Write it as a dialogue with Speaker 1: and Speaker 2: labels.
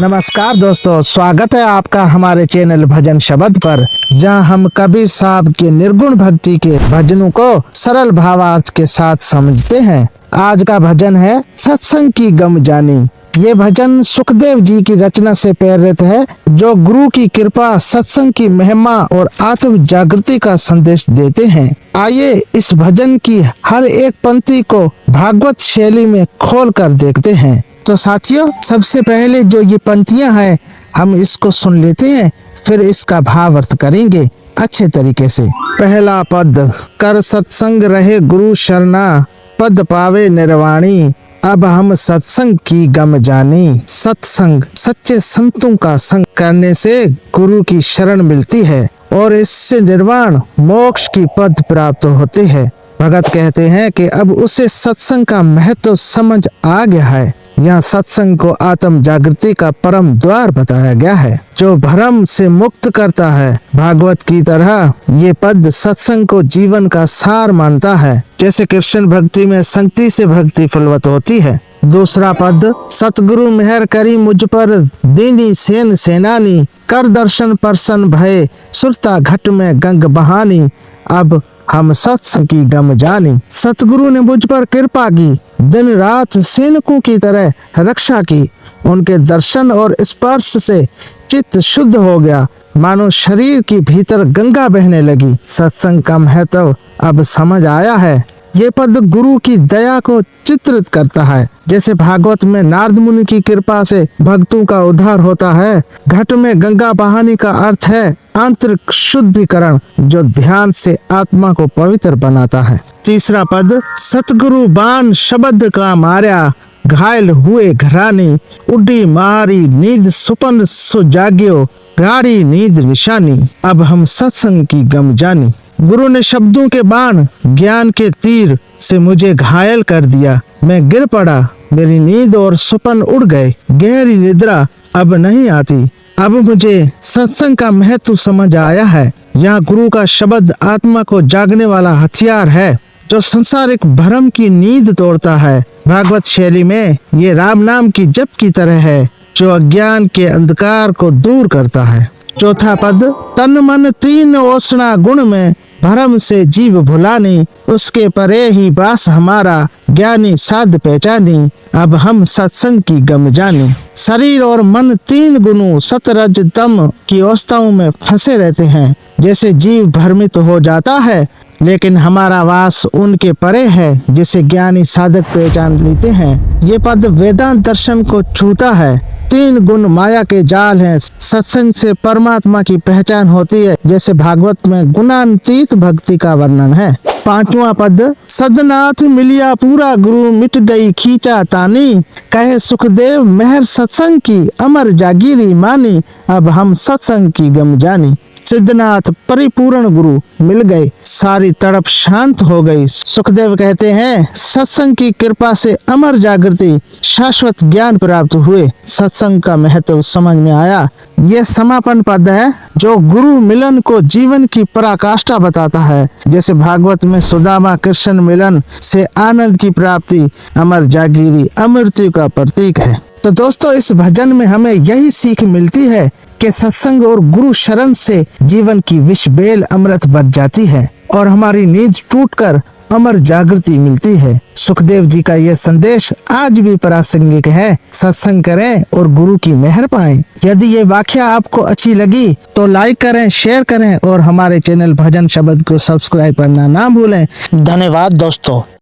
Speaker 1: नमस्कार दोस्तों, स्वागत है आपका हमारे चैनल भजन शब्द पर, जहां हम कबीर साहब के निर्गुण भक्ति के भजनों को सरल भावार्थ के साथ समझते हैं। आज का भजन है सत्संग की गम जानी। ये भजन सुखदेव जी की रचना से प्रेरित है, जो गुरु की कृपा, सत्संग की महिमा और आत्म जागृति का संदेश देते हैं। आइए इस भजन की हर एक पंक्ति को भागवत शैली में खोल कर देखते हैं। तो साथियों, सबसे पहले जो ये पंक्तियां हैं, हम इसको सुन लेते हैं, फिर इसका भाव अर्थ करेंगे अच्छे तरीके से। पहला पद, कर सत्संग रहे गुरु शरणा, पद पावे निर्वाणी, अब हम सत्संग की गम जानी। सत्संग, सच्चे संतों का संग करने से गुरु की शरण मिलती है और इससे निर्वाण मोक्ष की पद प्राप्त होते हैं। भगत कहते हैं कि अब उसे सत्संग का महत्व समझ आ गया है। यहाँ सत्संग को आत्म जागृति का परम द्वार बताया गया है, जो भ्रम से मुक्त करता है। भागवत की तरह ये पद सत्संग को जीवन का सार मानता है। जैसे कृष्ण भक्ति में संगति से भक्ति फलवत होती है। दूसरा पद, सतगुरु मेहर करी मुझ पर, दीनी सेन सेनानी, कर दर्शन परसन भय, सुरता घट में गंग बहानी, अब हम सत्संग की गम जानी। सतगुरु ने मुझ पर कृपा की, दिन रात सैनिकों की तरह रक्षा की। उनके दर्शन और स्पर्श से चित्त शुद्ध हो गया, मानो शरीर की भीतर गंगा बहने लगी। सत्संग का महत्व अब समझ आया है। ये पद गुरु की दया को चित्रित करता है। जैसे भागवत में नारद मुनि की कृपा से भक्तों का उद्धार होता है, घट में गंगा बहानी का अर्थ है आंतरिक शुद्धिकरण, जो ध्यान से आत्मा को पवित्र बनाता है। तीसरा पद, सतगुरु बाण शब्द का मार्या, घायल हुए घरानी, उड्डी मारी नींद सुपन सो जाग्यो, गाड़ी नींद निशानी, अब हम सत्संग की गम जानी। गुरु ने शब्दों के बाण, ज्ञान के तीर से मुझे घायल कर दिया। मैं गिर पड़ा, मेरी नींद और सुपन उड़ गए, गहरी निद्रा अब नहीं आती। अब मुझे सत्संग का महत्व समझ आया है। यहाँ गुरु का शब्द आत्मा को जागने वाला हथियार है, जो संसारिक भ्रम की नींद तोड़ता है। भागवत शैली में ये राम नाम की जप की तरह है, जो अज्ञान के अंधकार को दूर करता है। चौथा पद, तन मन तीन ओसना गुण में, भरम से जीव भुलानी, उसके परे ही बास हमारा, ज्ञानी साध पहचानी, अब हम सत्संग की गम जानी। शरीर और मन तीन गुणों सतरज तम की अवस्थाओं में फंसे रहते हैं। जैसे जीव भ्रमित हो जाता है, लेकिन हमारा वास उनके परे है, जिसे ज्ञानी साधक पहचान लेते हैं। ये पद वेदांत दर्शन को छूता है। तीन गुण माया के जाल हैं। सत्संग से परमात्मा की पहचान होती है, जैसे भागवत में गुणातीत भक्ति का वर्णन है। पांचवा पद, सदनाथ मिलिया पूरा गुरु, मिट गई खींचा तानी, कहे सुखदेव मेहर सत्संग की, अमर जागीरी मानी, अब हम सत्संग की गम जानी। सिद्धनाथ परिपूर्ण गुरु मिल गए, सारी तड़प शांत हो गई। सुखदेव कहते हैं, सत्संग की कृपा से अमर जागृति, शाश्वत ज्ञान प्राप्त हुए। सत्संग का महत्व समझ में आया। ये समापन पद है, जो गुरु मिलन को जीवन की पराकाष्ठा बताता है। जैसे भागवत में सुदामा कृष्ण मिलन से आनंद की प्राप्ति, अमर जागीरी अमृत्यु का प्रतीक है। तो दोस्तों, इस भजन में हमें यही सीख मिलती है कि सत्संग और गुरु शरण से जीवन की विष बेल अमृत बन जाती है और हमारी नींद टूटकर अमर जागृति मिलती है। सुखदेव जी का यह संदेश आज भी प्रासंगिक है। सत्संग करें और गुरु की मेहर पाएं। यदि ये वाक्य आपको अच्छी लगी तो लाइक करें, शेयर करें और हमारे चैनल भजन शब्द को सब्सक्राइब करना ना भूलें। धन्यवाद दोस्तों।